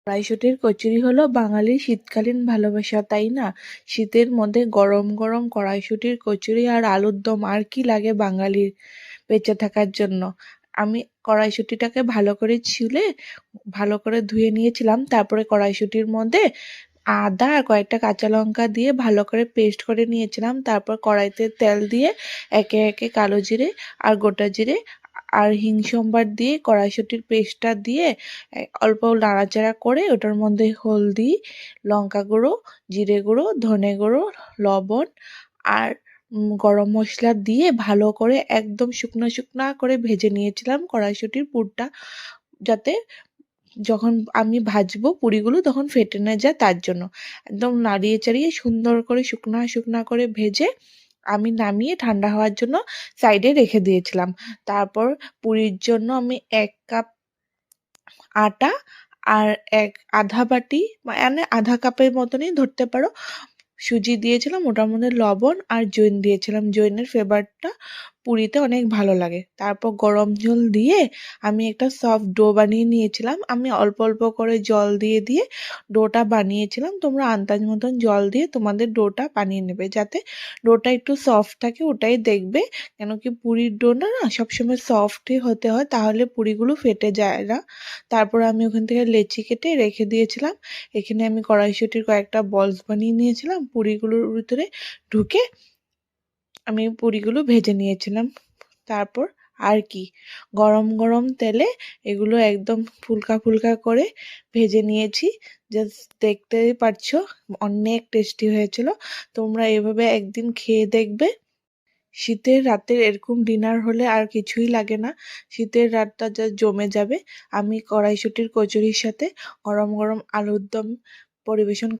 কড়াইশুঁটির কচুরি হলো বাঙালির শীতকালীন ভালোবাসা, তাই না? শীতের মধ্যে গরম গরম কড়াইশুঁটির কচুরি আর আলুর দম, আর কি লাগে বাঙালির বেঁচে থাকার জন্য। আমি কড়াইশুঁটিটাকে ভালো করে ছুলে ভালো করে ধুয়ে নিয়েছিলাম। তারপরে কড়াইশুঁটির মধ্যে আদা আর কয়েকটা কাঁচা লঙ্কা দিয়ে ভালো করে পেস্ট করে নিয়েছিলাম। তারপর কড়াইতে তেল দিয়ে একে একে কালো জিরে আর গোটা জিরে আর হিং সম্বার দিয়ে কড়াইশুঁটির পেস্টটা দিয়ে অল্প নাড়াচাড়া করে ওটার মধ্যে হলদি, লঙ্কা গুঁড়ো, জিরে গুঁড়ো, ধনে গুঁড়ো, লবণ আর গরম মশলা দিয়ে ভালো করে একদম শুকনো শুকনো করে ভেজে নিয়েছিলাম কড়াইশুঁটির পুরটা, যাতে যখন আমি ভাজবো পুরিগুলো তখন ফেটে না যায় তার জন্য। একদম নাড়িয়ে চাড়িয়ে সুন্দর করে শুকনা শুকনা করে ভেজে আমি নামিয়ে ঠান্ডা হওয়ার জন্য সাইডে রেখে দিয়েছিলাম। তারপর পুরির জন্য আমি 1 কাপ আটা আর আধা বাটি মানে আধা কাপের মতনই ধরতে পারো সুজি দিয়েছিলাম। ওটার মধ্যে লবণ আর জৈন দিয়েছিলাম। জৈনের ফ্লেভারটা পুরিতে অনেক ভালো লাগে। তারপর গরম জল দিয়ে আমি একটা সফট ডো বানিয়ে নিয়েছিলাম। আমি অল্প অল্প করে জল দিয়ে দিয়ে ডোটা বানিয়েছিলাম। তোমরা আন্দাজ মতন জল দিয়ে তোমাদের ডোটা বানিয়ে নেবে, যাতে ডোটা একটু সফট থাকে ওটাই দেখবে। কেন কি পুরির ডো না সবসময় সফটই হতে হয়, তাহলে পুরিগুলো ফেটে যায় না। তারপর আমি ওখান থেকে লেচি কেটে রেখে দিয়েছিলাম। এখানে আমি কড়াইশুঁটির কয়েকটা বলস বানিয়ে নিয়েছিলাম। পুরিগুলোর ভিতরে ঢুকে আমি পুরিগুলো ভেজে নিয়েছিলাম। তারপর আর কি, গরম গরম তেলে এগুলো একদম ফুলকা ফুলকা করে ভেজে নিয়েছি। জাস্ট দেখতেই পারছো অনেক টেস্টি হয়েছিল। তোমরা এভাবে একদিন খেয়ে দেখবে। শীতের রাতের এরকম ডিনার হলে আর কিছুই লাগে না, শীতের রাতটা যা জমে যাবে। আমি কড়াইশুঁটির কচুরির সাথে গরম গরম আলুর দম পরিবেশন